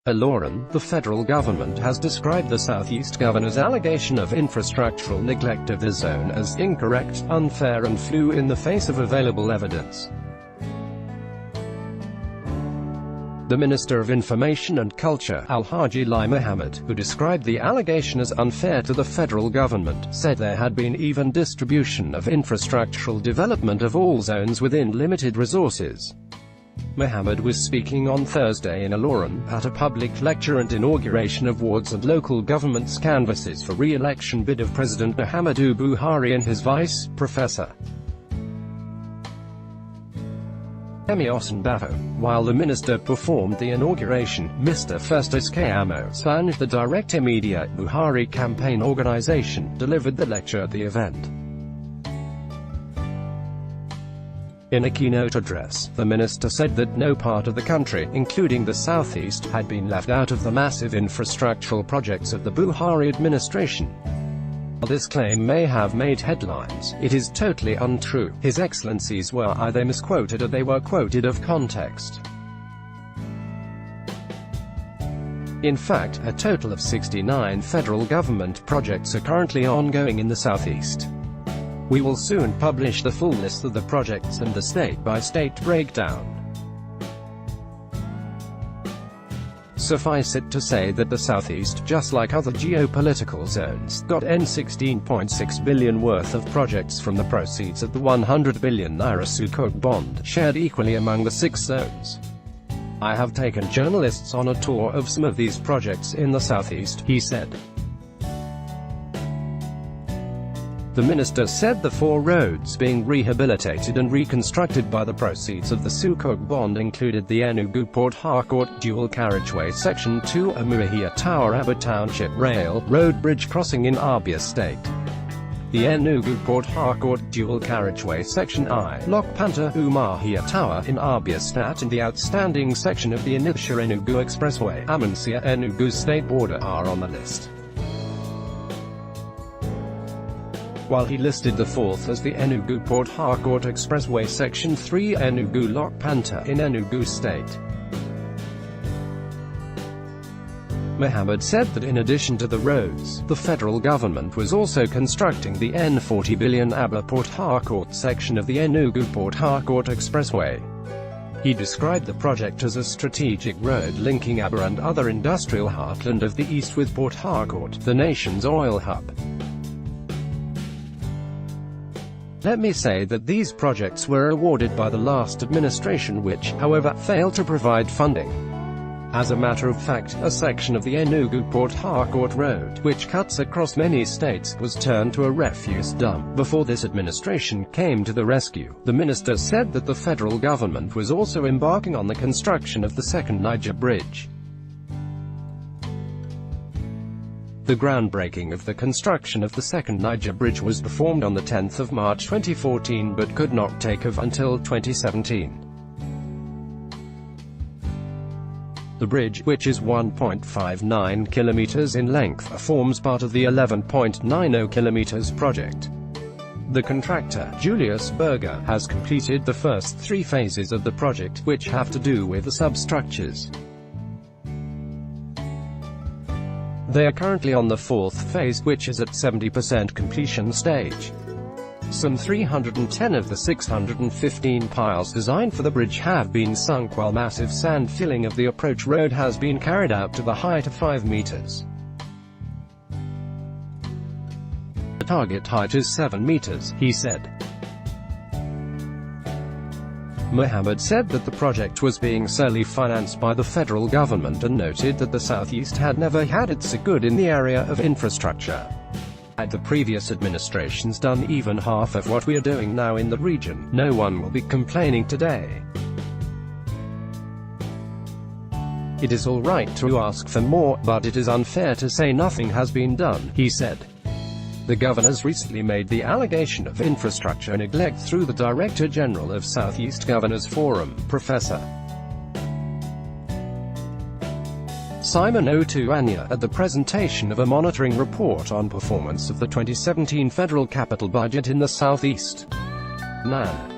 Aloran, the federal government has described the Southeast governor's allegation of infrastructural neglect of the zone as incorrect, unfair and flew in the face of available evidence. The Minister of Information and Culture, Alhaji Lai Mohammed, who described the allegation as unfair to the federal government, said there had been even distribution of infrastructural development of all zones within limited resources. Mohammed was speaking on Thursday in Aloran, at a public lecture and inauguration of wards and local governments' canvasses for re-election bid of President Muhammadu Buhari and his vice, Professor Femi Osinbajo. While the minister performed the inauguration, Mr. Festus Keyamo Sanj, the Director Media, Buhari Campaign Organization, delivered the lecture at the event. In a keynote address, the minister said that no part of the country, including the Southeast, had been left out of the massive infrastructural projects of the Buhari administration. While this claim may have made headlines, it is totally untrue. His Excellencies were either misquoted or they were quoted of context. In fact, a total of 69 federal government projects are currently ongoing in the Southeast. We will soon publish the full list of the projects and the state-by-state breakdown. Suffice it to say that the Southeast, just like other geopolitical zones, got N16.6 billion worth of projects from the proceeds of the 100 billion naira Sukuk bond, shared equally among the 6 zones. I have taken journalists on a tour of some of these projects in the Southeast, he said. The minister said the 4 roads being rehabilitated and reconstructed by the proceeds of the Sukuk bond included the Enugu-Port Harcourt dual carriageway Section 2, Umuahia Tower Aba Township Rail Road Bridge crossing in Abia State, the Enugu-Port Harcourt dual carriageway Section I, Lokpanta Umuahia Tower in Abia State, and the outstanding section of the Onitsha-Enugu Expressway, Amansia-Enugu state border are on the list. While he listed the 4th as the Enugu-Port Harcourt Expressway Section 3 Enugu-Lokpanta in Enugu State. Mohammed said that in addition to the roads, the federal government was also constructing the N40 billion Aba-Port Harcourt section of the Enugu-Port Harcourt Expressway. He described the project as a strategic road linking Aba and other industrial heartland of the east with Port Harcourt, the nation's oil hub. Let me say that these projects were awarded by the last administration which, however, failed to provide funding. As a matter of fact, a section of the Enugu-Port Harcourt Road, which cuts across many states, was turned to a refuse dump before this administration came to the rescue. The minister said that the federal government was also embarking on the construction of the second Niger Bridge. The groundbreaking of the construction of the second Niger Bridge was performed on the 10th of March 2014 but could not take off until 2017. The bridge, which is 1.59 kilometers in length, forms part of the 11.90 kilometers project. The contractor, Julius Berger, has completed the first 3 phases of the project, which have to do with the substructures. They are currently on the 4th phase, which is at 70% completion stage. Some 310 of the 615 piles designed for the bridge have been sunk, while massive sand filling of the approach road has been carried out to the height of 5 meters. The target height is 7 meters, he said. Mohammed said that the project was being solely financed by the federal government and noted that the Southeast had never had it so good in the area of infrastructure. Had the previous administrations done even half of what we are doing now in the region, no one will be complaining today. It is all right to ask for more, but it is unfair to say nothing has been done, he said. The governors recently made the allegation of infrastructure neglect through the Director General of Southeast Governors Forum, Professor Simon Otuanya, at the presentation of a monitoring report on performance of the 2017 federal capital budget in the Southeast. NAN